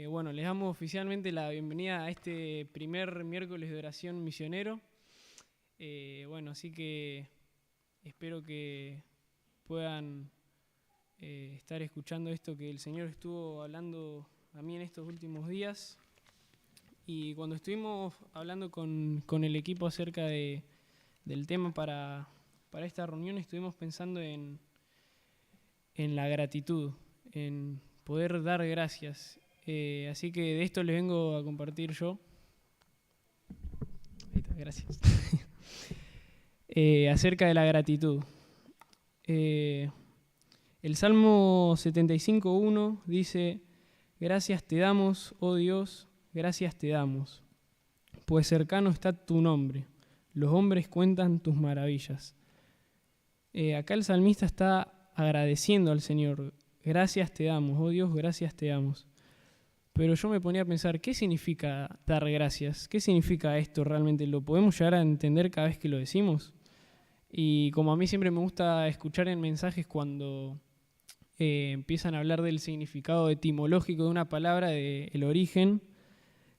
Bueno, les damos oficialmente la bienvenida a este primer miércoles de oración misionero. Bueno, así que espero que puedan estar escuchando esto que el Señor estuvo hablando a mí en estos últimos días. Y cuando estuvimos hablando con el equipo acerca del tema para esta reunión, estuvimos pensando en la gratitud, en poder dar gracias. Así que de esto les vengo a compartir yo. Ahí está, gracias. Acerca de la gratitud. El Salmo 75:1 dice: gracias te damos, oh Dios, gracias te damos, pues cercano está tu nombre, los hombres cuentan tus maravillas. Acá el salmista está agradeciendo al Señor. Gracias te damos, oh Dios, gracias te damos. Pero yo me ponía a pensar, ¿qué significa dar gracias? ¿Qué significa esto realmente? ¿Lo podemos llegar a entender cada vez que lo decimos? Y como a mí siempre me gusta escuchar en mensajes cuando empiezan a hablar del significado etimológico de una palabra, del origen,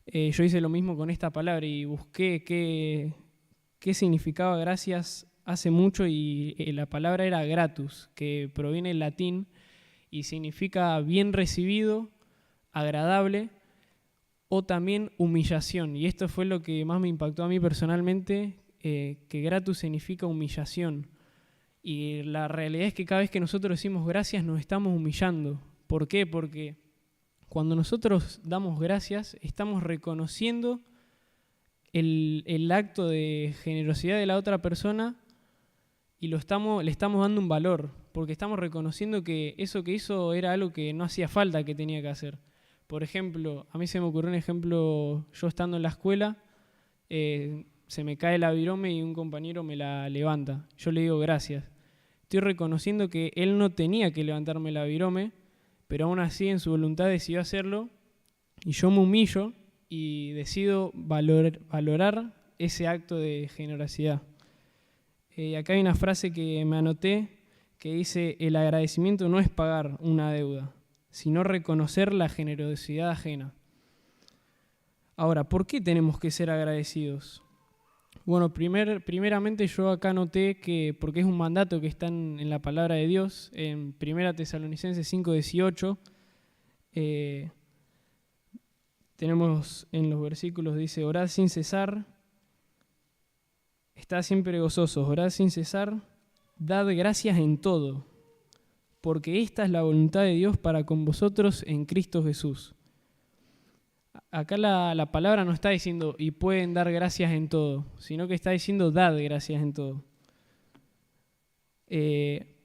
yo hice lo mismo con esta palabra y busqué qué significaba gracias hace mucho y la palabra era gratus, que proviene del latín y significa bien recibido, agradable o también humillación. Y esto fue lo que más me impactó a mí personalmente, que gratus significa humillación. Y la realidad es que cada vez que nosotros decimos gracias nos estamos humillando. ¿Por qué? Porque cuando nosotros damos gracias estamos reconociendo el acto de generosidad de la otra persona y le estamos dando un valor, porque estamos reconociendo que eso que hizo era algo que no hacía falta que tenía que hacer. Por ejemplo, a mí se me ocurrió un ejemplo, yo estando en la escuela, se me cae la virome y un compañero me la levanta. Yo le digo gracias. Estoy reconociendo que él no tenía que levantarme la virome, pero aún así en su voluntad decidió hacerlo y yo me humillo y decido valorar ese acto de generosidad. Acá hay una frase que me anoté que dice: el agradecimiento no es pagar una deuda, sino reconocer la generosidad ajena. Ahora, ¿por qué tenemos que ser agradecidos? Bueno, primeramente yo acá noté que, porque es un mandato que está en la palabra de Dios, en 1 Tesalonicenses 5:18, tenemos en los versículos, dice: orad sin cesar, estad siempre gozosos, orad sin cesar, dad gracias en todo, porque esta es la voluntad de Dios para con vosotros en Cristo Jesús. Acá la palabra no está diciendo y pueden dar gracias en todo, sino que está diciendo dad gracias en todo.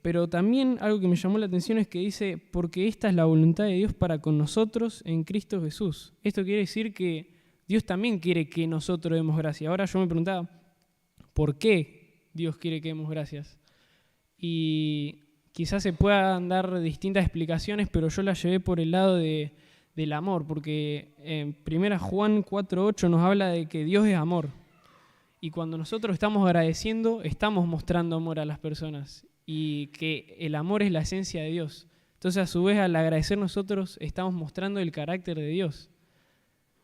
Pero también algo que me llamó la atención es que dice, porque esta es la voluntad de Dios para con nosotros en Cristo Jesús. Esto quiere decir que Dios también quiere que nosotros demos gracias. Ahora yo me preguntaba, ¿por qué Dios quiere que demos gracias? Y quizás se puedan dar distintas explicaciones, pero yo las llevé por el lado del amor, porque en 1 Juan 4:8 nos habla de que Dios es amor. Y cuando nosotros estamos agradeciendo, estamos mostrando amor a las personas y que el amor es la esencia de Dios. Entonces, a su vez, al agradecer nosotros, estamos mostrando el carácter de Dios.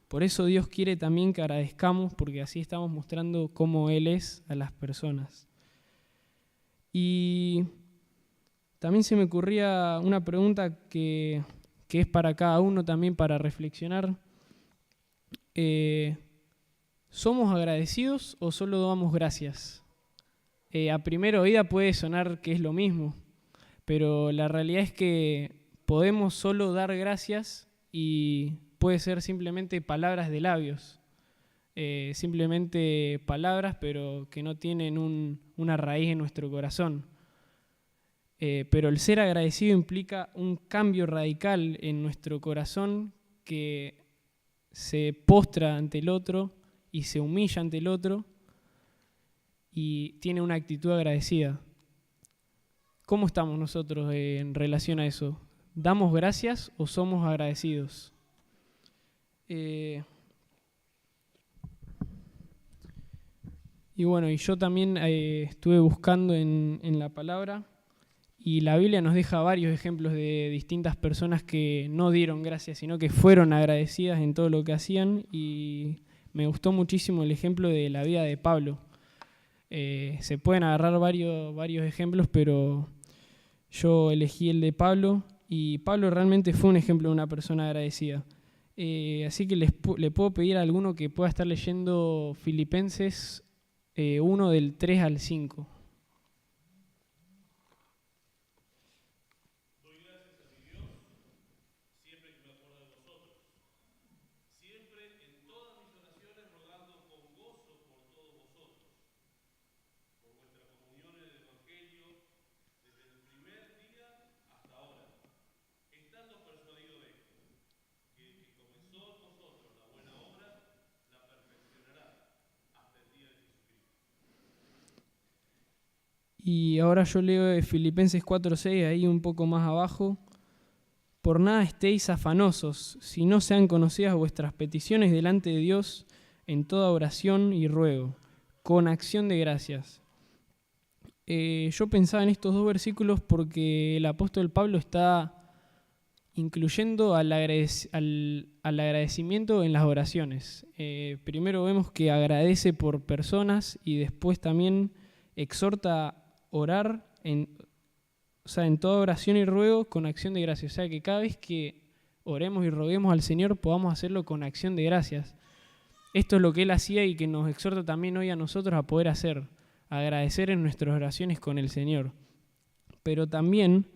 Por eso Dios quiere también que agradezcamos, porque así estamos mostrando cómo Él es a las personas. Y también se me ocurría una pregunta que es para cada uno también para reflexionar. ¿Somos agradecidos o solo damos gracias? A primera oída puede sonar que es lo mismo, pero la realidad es que podemos solo dar gracias y puede ser simplemente palabras de labios, simplemente palabras pero que no tienen una raíz en nuestro corazón. Pero el ser agradecido implica un cambio radical en nuestro corazón que se postra ante el otro y se humilla ante el otro y tiene una actitud agradecida. ¿Cómo estamos nosotros en relación a eso? ¿Damos gracias o somos agradecidos? Y bueno, y yo también estuve buscando en la palabra Y la Biblia nos deja varios ejemplos de distintas personas que no dieron gracias, sino que fueron agradecidas en todo lo que hacían. Y me gustó muchísimo el ejemplo de la vida de Pablo. Se pueden agarrar varios ejemplos, pero yo elegí el de Pablo. Y Pablo realmente fue un ejemplo de una persona agradecida. Así que le puedo pedir a alguno que pueda estar leyendo Filipenses 1 del 3 al 5. Y ahora yo leo de Filipenses 4:6, ahí un poco más abajo. Por nada estéis afanosos, si no sean conocidas vuestras peticiones delante de Dios en toda oración y ruego, con acción de gracias. Yo pensaba en estos dos versículos porque el apóstol Pablo está incluyendo al agradecimiento en las oraciones. Primero vemos que agradece por personas y después también exhorta a orar en toda oración y ruego con acción de gracias. O sea, que cada vez que oremos y roguemos al Señor podamos hacerlo con acción de gracias. Esto es lo que Él hacía y que nos exhorta también hoy a nosotros a poder hacer, agradecer en nuestras oraciones con el Señor. Pero también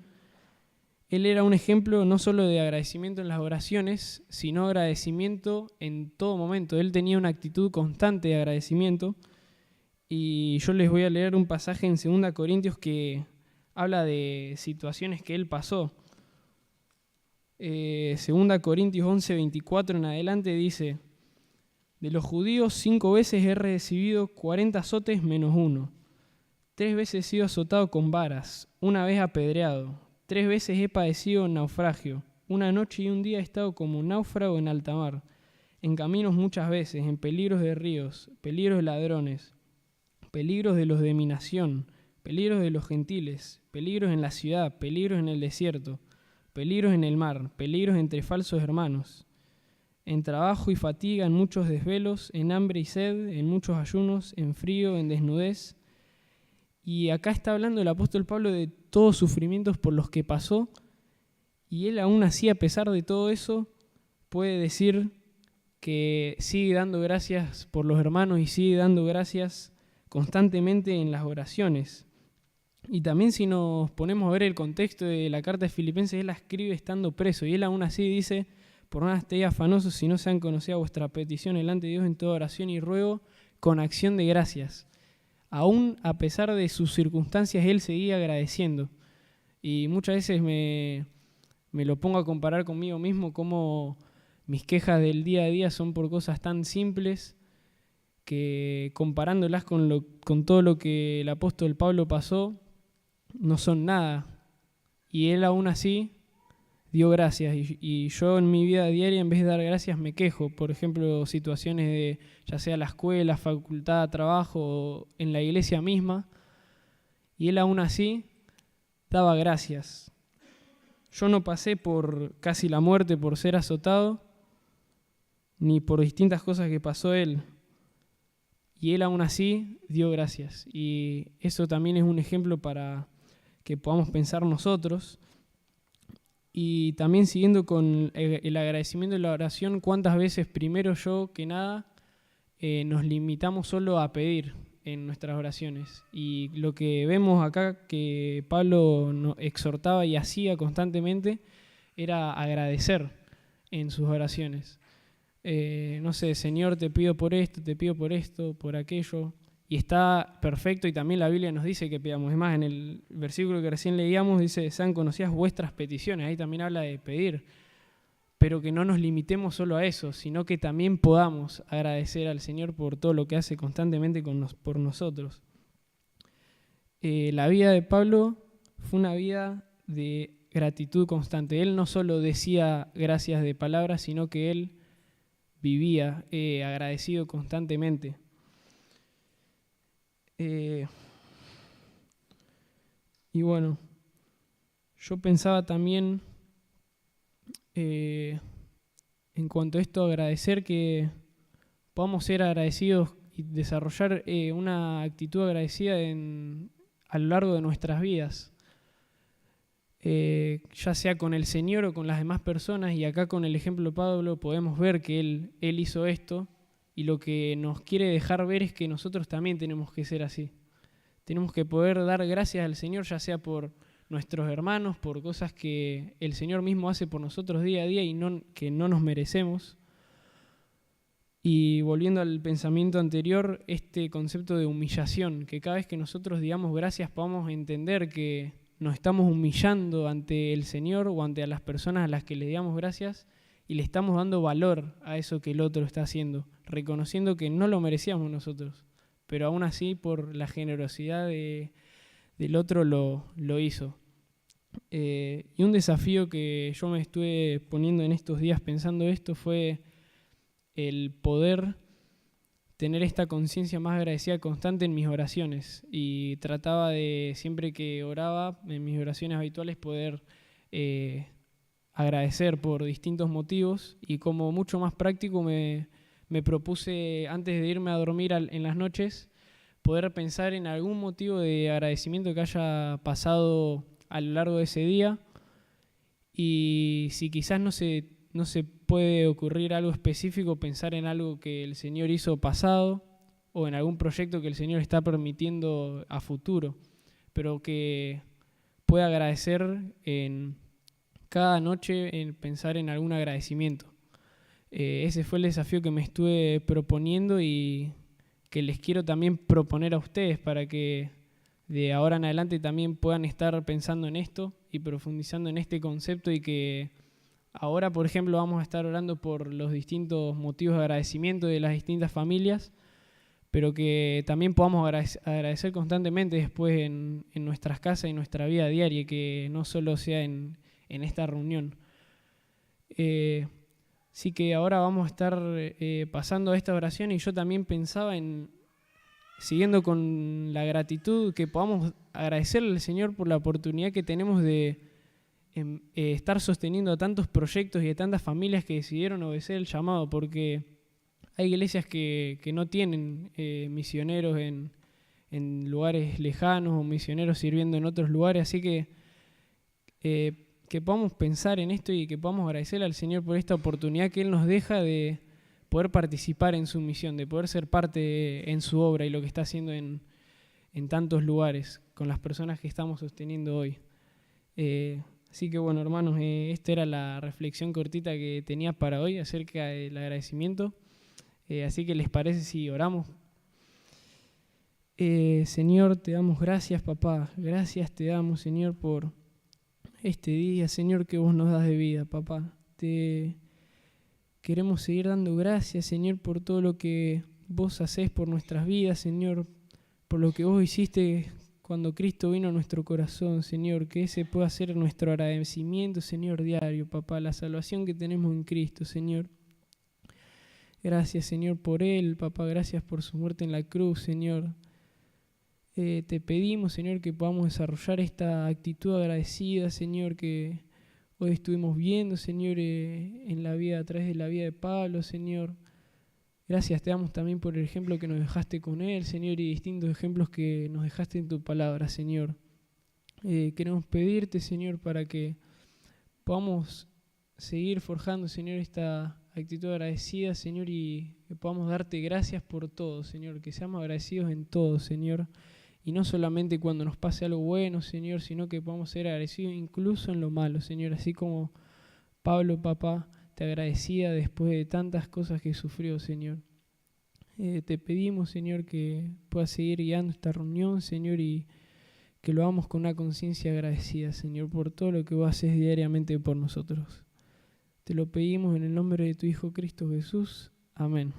Él era un ejemplo no solo de agradecimiento en las oraciones, sino agradecimiento en todo momento. Él tenía una actitud constante de agradecimiento. Y yo les voy a leer un pasaje en 2 Corintios que habla de situaciones que él pasó. 2 Corintios 11:24 en adelante dice: de los judíos 5 veces he recibido 40 azotes menos uno. 3 veces he sido azotado con varas, 1 vez apedreado, 3 veces he padecido naufragio, 1 noche y 1 día he estado como náufrago en alta mar, en caminos muchas veces, en peligros de ríos, peligros de ladrones, peligros de los de mi nación, peligros de los gentiles, peligros en la ciudad, peligros en el desierto, peligros en el mar, peligros entre falsos hermanos, en trabajo y fatiga, en muchos desvelos, en hambre y sed, en muchos ayunos, en frío, en desnudez. Y acá está hablando el apóstol Pablo de todos sufrimientos por los que pasó, y él aún así, a pesar de todo eso, puede decir que sigue dando gracias por los hermanos y sigue dando gracias constantemente en las oraciones. Y también si nos ponemos a ver el contexto de la carta de Filipenses, él la escribe estando preso y él aún así dice: por nada estéis afanosos si no sean conocidas vuestra petición delante de Dios en toda oración y ruego con acción de gracias. Aún a pesar de sus circunstancias, él seguía agradeciendo. Y muchas veces me lo pongo a comparar conmigo mismo, cómo mis quejas del día a día son por cosas tan simples que, comparándolas con todo lo que el apóstol Pablo pasó, no son nada. Y él aún así dio gracias. Y yo en mi vida diaria, en vez de dar gracias, me quejo. Por ejemplo, situaciones de ya sea la escuela, facultad, trabajo o en la iglesia misma. Y él aún así daba gracias. Yo no pasé por casi la muerte por ser azotado, ni por distintas cosas que pasó él. Y él aún así dio gracias. Y eso también es un ejemplo para que podamos pensar nosotros. Y también siguiendo con el agradecimiento de la oración, ¿cuántas veces primero yo que nada nos limitamos solo a pedir en nuestras oraciones? Y lo que vemos acá que Pablo nos exhortaba y hacía constantemente era agradecer en sus oraciones. No sé, Señor, te pido por esto, por aquello. Y está perfecto, y también la Biblia nos dice que pidamos. Es más, en el versículo que recién leíamos dice: sean conocidas vuestras peticiones. Ahí también habla de pedir, pero que no nos limitemos solo a eso, sino que también podamos agradecer al Señor por todo lo que hace constantemente por nosotros. La vida de Pablo fue una vida de gratitud constante. Él no solo decía gracias de palabras, sino que él vivía agradecido constantemente. Y bueno, Yo pensaba también, en cuanto a esto, agradecer, que podamos ser agradecidos y desarrollar una actitud agradecida a lo largo de nuestras vidas, ya sea con el Señor o con las demás personas. Y acá con el ejemplo de Pablo podemos ver que él hizo esto, y lo que nos quiere dejar ver es que nosotros también tenemos que ser así. Tenemos que poder dar gracias al Señor, ya sea por nuestros hermanos, por cosas que el Señor mismo hace por nosotros día a día y que no nos merecemos. Y volviendo al pensamiento anterior, este concepto de humillación, que cada vez que nosotros digamos gracias podamos entender que nos estamos humillando ante el Señor o ante a las personas a las que le digamos gracias, y le estamos dando valor a eso que el otro está haciendo, reconociendo que no lo merecíamos nosotros, pero aún así por la generosidad del otro lo hizo. Y un desafío que yo me estuve poniendo en estos días pensando esto fue el poder tener esta conciencia más agradecida constante en mis oraciones, y trataba de, siempre que oraba, en mis oraciones habituales, poder agradecer por distintos motivos. Y como mucho más práctico me propuse, antes de irme a dormir en las noches, poder pensar en algún motivo de agradecimiento que haya pasado a lo largo de ese día, y si quizás no se puede ocurrir algo específico, pensar en algo que el Señor hizo pasado o en algún proyecto que el Señor está permitiendo a futuro, pero que pueda agradecer en cada noche, en pensar en algún agradecimiento. Ese fue el desafío que me estuve proponiendo y que les quiero también proponer a ustedes, para que de ahora en adelante también puedan estar pensando en esto y profundizando en este concepto, y que ahora, por ejemplo, vamos a estar orando por los distintos motivos de agradecimiento de las distintas familias, pero que también podamos agradecer constantemente después en nuestras casas y en nuestra vida diaria, que no solo sea en esta reunión. Así que ahora vamos a estar pasando a esta oración, y yo también pensaba siguiendo con la gratitud, que podamos agradecerle al Señor por la oportunidad que tenemos de estar sosteniendo a tantos proyectos y a tantas familias que decidieron obedecer el llamado, porque hay iglesias que no tienen misioneros en lugares lejanos, o misioneros sirviendo en otros lugares. Así que podamos pensar en esto y que podamos agradecerle al Señor por esta oportunidad que Él nos deja de poder participar en su misión, de poder ser parte en su obra y lo que está haciendo en tantos lugares con las personas que estamos sosteniendo hoy. Así que bueno, hermanos, esta era la reflexión cortita que tenía para hoy acerca del agradecimiento. Así que, ¿les parece si oramos? Señor, te damos gracias, papá. Gracias te damos, Señor, por este día, Señor, que vos nos das de vida, papá. Te queremos seguir dando gracias, Señor, por todo lo que vos hacés por nuestras vidas, Señor, por lo que vos hiciste cuando Cristo vino a nuestro corazón, Señor, que ese pueda ser nuestro agradecimiento, Señor, diario, papá, la salvación que tenemos en Cristo, Señor. Gracias, Señor, por Él, papá, gracias por su muerte en la cruz, Señor. Te pedimos, Señor, que podamos desarrollar esta actitud agradecida, Señor, que hoy estuvimos viendo, Señor, en la vida, a través de la vida de Pablo, Señor. Gracias te damos también por el ejemplo que nos dejaste con él, Señor, y distintos ejemplos que nos dejaste en tu palabra, Señor. Queremos pedirte, Señor, para que podamos seguir forjando, Señor, esta actitud agradecida, Señor, y que podamos darte gracias por todo, Señor, que seamos agradecidos en todo, Señor, y no solamente cuando nos pase algo bueno, Señor, sino que podamos ser agradecidos incluso en lo malo, Señor, así como Pablo, papá, te agradecía después de tantas cosas que sufrió, Señor. Te pedimos, Señor, que puedas seguir guiando esta reunión, Señor, y que lo hagamos con una conciencia agradecida, Señor, por todo lo que vos haces diariamente por nosotros. Te lo pedimos en el nombre de tu Hijo Cristo Jesús. Amén.